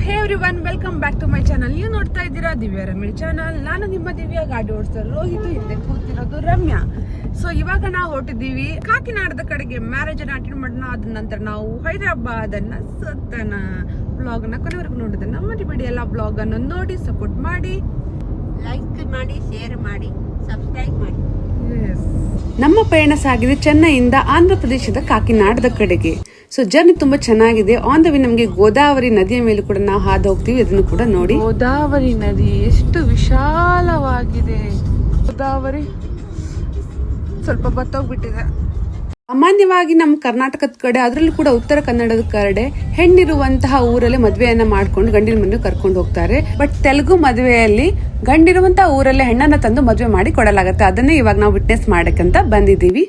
Hey everyone, welcome back to my channel. ನೀವು ನೋಡ್ತಾ ಇದ್ದೀರಾ ದಿವ್ಯಾ ರಮೇಶ್ ಚಾನಲ್. ನಾನು ನಿಮ್ಮ ದಿವ್ಯಾ, ಗಾಡಿ ಓಡಿಸೋರು ರೋಹಿತ್, ಹಿಂದೆ ಕೂತಿರೋದು ರಮ್ಯಾ. ಸೊ ಇವಾಗ ನಾವು ಹೊರಟಿದ್ದೀವಿ ಕಾಕಿನಾಡದ ಕಡೆಗೆ. ಮ್ಯಾರೇಜ್ ಅನ್ನ ಅಟೆಂಡ್ ಮಾಡೋಣ. ಅದ ನಂತರ ನಾವು ಹೈದರಾಬಾದ್ ಅನ್ನ ಸುತ್ತನ. ಬ್ಲಾಗ್ ನ ಕೊನೆವರೆಗೂ ನೋಡೋದನ್ನ ಮರಿಬೇಡಿ. ಎಲ್ಲ ಬ್ಲಾಗ್ ಅನ್ನು ನೋಡಿ ಸಪೋರ್ಟ್ ಮಾಡಿ, ಲೈಕ್ ಮಾಡಿ, ಶೇರ್ ಮಾಡಿ, ಸಬ್ಸ್ಕ್ರೈಬ್ ಮಾಡಿ. ನಮ್ಮ ಪಯಣ ಸಾಗಿದೆ ಚೆನ್ನೈಯಿಂದ ಆಂಧ್ರ ಪ್ರದೇಶದ ಕಾಕಿನಾಡದ ಕಡೆಗೆ. ಸೊ ಜರ್ನಿ ತುಂಬಾ ಚೆನ್ನಾಗಿದೆ. ಆನ್ ದ ವೇ ನಮಗೆ ಗೋದಾವರಿ ನದಿಯ ಮೇಲೆ ಕೂಡ ನಾವು ಹಾದು ಹೋಗ್ತೀವಿ. ಅದನ್ನು ಕೂಡ ನೋಡಿ. ಗೋದಾವರಿ ನದಿ ಎಷ್ಟು ವಿಶಾಲವಾಗಿದೆ. ಗೋದಾವರಿ ಸ್ವಲ್ಪ ಬತ್ತೋಗ್ಬಿಟ್ಟಿದೆ. ಸಾಮಾನ್ಯವಾಗಿ ನಮ್ಮ ಕರ್ನಾಟಕದ ಕಡೆ, ಅದರಲ್ಲೂ ಕೂಡ ಉತ್ತರ ಕನ್ನಡದ ಕಡೆ, ಹೆಣ್ಣಿರುವಂತಹ ಊರಲ್ಲೇ ಮದುವೆಯನ್ನ ಮಾಡ್ಕೊಂಡು ಗಂಡಿನ ಮನೆ ಕರ್ಕೊಂಡು ಹೋಗ್ತಾರೆ. ಬಟ್ ತೆಲುಗು ಮದುವೆಯಲ್ಲಿ ಗಂಡಿರುವಂತಹ ಊರಲ್ಲೇ ಹೆಣ್ಣನ್ನ ತಂದು ಮದುವೆ ಮಾಡಿ ಕೊಡಲಾಗುತ್ತೆ. ಅದನ್ನೇ ಇವಾಗ ನಾವು ವಿಟ್ನೆಸ್ ಮಾಡಕ್ಕಂತ ಬಂದಿದ್ದೀವಿ.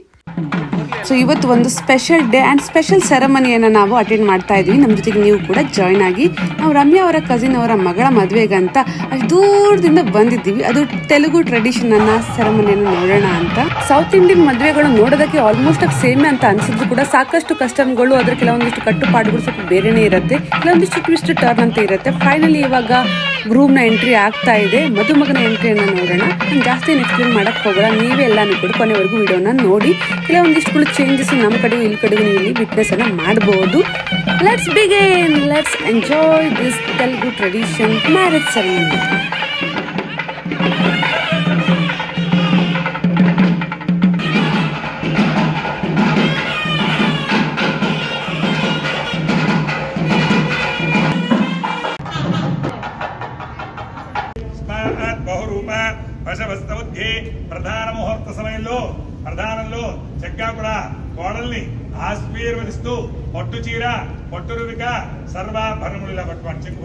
ಸೊ ಇವತ್ತು ಒಂದು ಸ್ಪೆಷಲ್ ಡೇ ಅಂಡ್ ಸ್ಪೆಷಲ್ ಸೆರೆಮನಿಯನ್ನ ನಾವು ಅಟೆಂಡ್ ಮಾಡ್ತಾ ಇದೀವಿ. ನಮ್ಮ ಜೊತೆಗೆ ನೀವು ಕೂಡ ಜಾಯ್ನ್ ಆಗಿ. ನಾವು ರಮ್ಯಾ ಅವರ ಕಸಿನ್ ಅವರ ಮಗಳ ಮದುವೆಗಂತ ಅಷ್ಟು ದೂರದಿಂದ ಬಂದಿದ್ದೀವಿ. ಅದು ತೆಲುಗು ಟ್ರೆಡಿಷನ್ ಅನ್ನ ಸೆರೆಮನಿಯನ್ನು ನೋಡೋಣ ಅಂತ. ಸೌತ್ ಇಂಡಿಯನ್ ಮದುವೆಗಳು ನೋಡೋದಕ್ಕೆ ಆಲ್ಮೋಸ್ಟ್ ಸೇಮ್ ಅಂತ ಅನ್ಸಿದ್ರು ಕೂಡ ಸಾಕಷ್ಟು ಕಸ್ಟಮ್ಗಳು, ಅದ್ರ ಕೆಲವೊಂದಿಷ್ಟು ಕಟ್ಟುಪಾಡುಗಳು ಸ್ವಲ್ಪ ಬೇರೆನೇ ಇರುತ್ತೆ. ಕೆಲವೊಂದಿಷ್ಟು ಟ್ವಿಸ್ಟ್ ಟರ್ನ್ ಅಂತ ಇರುತ್ತೆ. ಫೈನಲಿ ಇವಾಗ ಗ್ರೂಮ್ ನ ಎಂಟ್ರಿ ಆಗ್ತಾ ಇದೆ. ಮದುಮಗನ ಎಂಟ್ರಿಯನ್ನ ನೋಡೋಣ. ನಾನು ಜಾಸ್ತಿ ಎಕ್ಸ್ಪ್ಲೇನ್ ಮಾಡಕ್ ಹೋಗೋಣ. ನೀವೇ ಎಲ್ಲಾನು ಕೂಡ ಕೊನೆವರೆಗೂ ವಿಡಿಯೋನ ನೋಡಿ. ಕೆಲವೊಂದಿಷ್ಟು ಚೇಂಜಸ್ ನಮ್ಮ ಕಡೆಗೂ ಇಲ್ಲಿ ಕಡೆಗೂ ನೀವು ಇಲ್ಲಿ ವಿಟ್ನೆಸ್ ಅನ್ನ ಮಾಡಬಹುದು. Let's begin. Let's enjoy this Telugu tradition marriage ceremony. ప్రధాన ముహూర్త సమయంలో ప్రధానంలో చక్కగా కూడా కోడల్ని ఆశీర్వదిస్తూ పట్టు చీర, పట్టు రువిక, సర్వాభరణములు ఇలా పట్టుకోండి. చెక్కు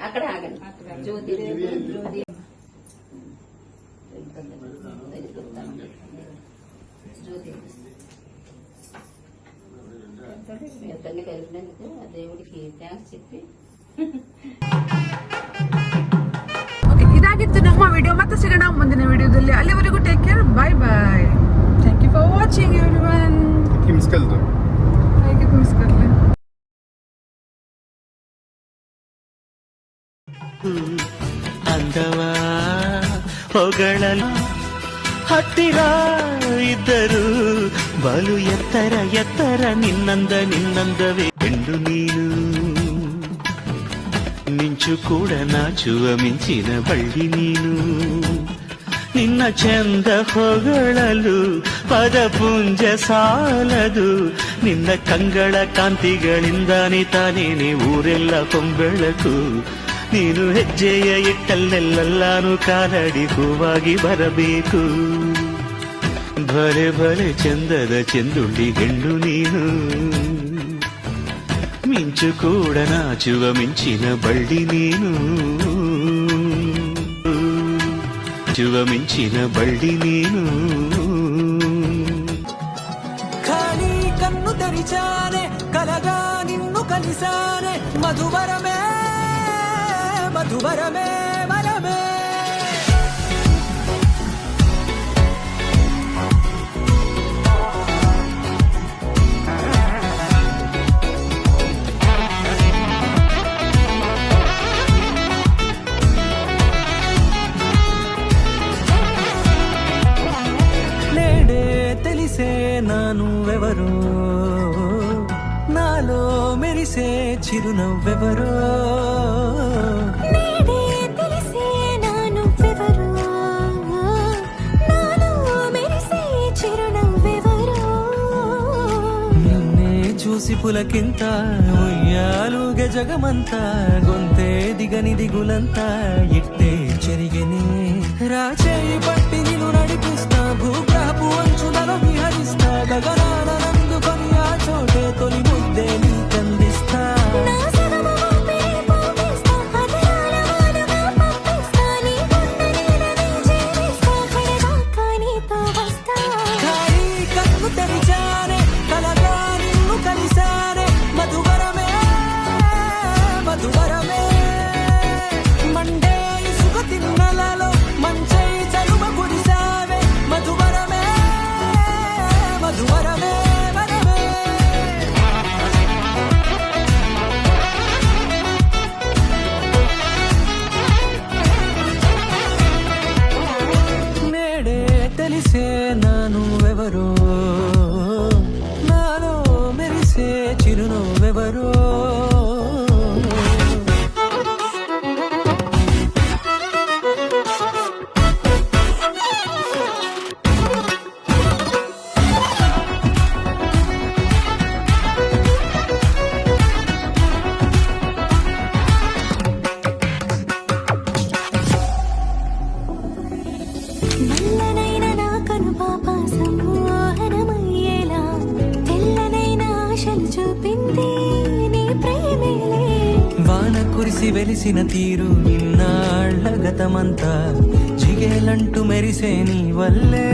అక్కడ ఆగండి. జ్యోతి జ్యోతి జ్యోతి తల్లి కలిపినందుకు ఆ దేవుడికి థ్యాంక్స్ చెప్పి ಓಕೆ, ಇದಾಗಿತ್ತು ನಮ್ಮ ವಿಡಿಯೋ. ಮತ್ತೆ ಸಿಗೋಣ ಮುಂದಿನ ವಿಡಿಯೋದಲ್ಲಿ. ಅಲ್ಲಿವರೆಗೂ take care, bye bye. Thank you for watching everyone. Miss ಕಲ್ ಹೇಗೆ ಮಿಸ್ ಕರ್ಲೆ ಅಂದವ ಹೊಗಳಲು ಹತ್ತಿರ ಇದ್ದರು ಬಲು ಎತ್ತರ ಎತ್ತರ ನಿನ್ನಂದವೇ ಎಂಡು ನೀನು ಮಿಂಚು ಕೂಡ ನಾಚುವ ಮಿಂಚಿನ ಬಳ್ಳಿ ನೀನು ನಿನ್ನ ಚಂದ ಹೊಗಳಲು ಪದಪುಂಜ ಸಾಲದು ನಿನ್ನ ಕಂಗಳ ಕಾಂತಿಗಳಿಂದಾನೆ ತಾನೇನೆ ಊರೆಲ್ಲ ಕೊಂಬೆಳಕು ನೀನು ಹೆಜ್ಜೆಯ ಇಟ್ಟಲ್ಲೆಲ್ಲಾನು ಕಾಲಡಿ ಹೂವಾಗಿ ಬರಬೇಕು ಭಲೆ ಭಲೆ ಚಂದದ ಚೆಂದುಳ್ಳಿ ಹೆಣ್ಣು ನೀನು ಮಿಂಚು ಕೂಡ ನಾಚುವ ಮಿಂಚಿನ ಬಳ್ಳಿ ನೀನು ಚುವ ಮಿಂಚಿನ ಬಳ್ಳಿ ನೀನು ఖాళీ కన్ను తెరిచానే కలగా నిన్ను కలిసానే మధువరమే మధువరమే వరమే నేడే తెలిసే నానువెవరో నాలో మెరిసే చిరునవ్వెవరో నేడే తెలిసే నానువెవరో నాలో మెరిసే చిరునవ్వెవరో నిన్నే చూసి పులకింత ఉయ్యాలుగ జగమంతా గొంతే దిగని దిగులంతా ఇట్టే చెరిగెనే రాచేయి పట్టి నిన్ను నడిపిస్తా భూగ్రహపు అంచులలో విహరిస్తా గగనాన నందుకొని ఆ చోటే తొలి ముద్దే నీకందిస్తా నా సగము ఊపిరి పోగిస్తా హృదయాల వానగా పంపిస్తా నీ గుండె నీడనే జీవిస్తా కడదాకా నీతో వస్తా ఖాళీ కన్ను తెరిచానే కలగా నిన్ను కలిసానే మధువరమే మధువరమే మండే ఇసుక తిన్నలలో మంచై చలువ కురిసావే మధువరమే మధువరమే వరమే నేడే తెలిసే నానువెవరో నాలో మెరిసే చిరునవ్వెవరో నల్లనైన నా కనుపాప సమ్మోహనమయ్యేలా తెల్లనైన ఆశలు చూపింది నీ ప్రేమేలే వాన కురిసి వెలిసిన తీరు నిన్నాళ్ళ గతమంతా జిగేలంటూ మెరిసే నీ వల్లే